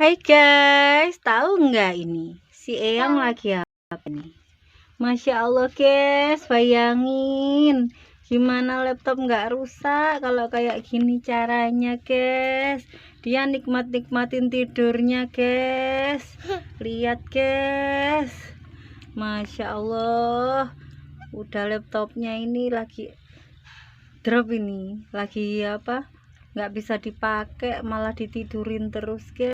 Hai guys, tahu nggak ini si Eyang lagi apa nih? Masya Allah guys, bayangin gimana laptop nggak rusak kalau kayak gini caranya guys. Dia nikmatin tidurnya guys. Lihat guys, Masya Allah, udah laptopnya ini lagi drop, ini lagi apa, nggak bisa dipakai, malah ditidurin terus guys.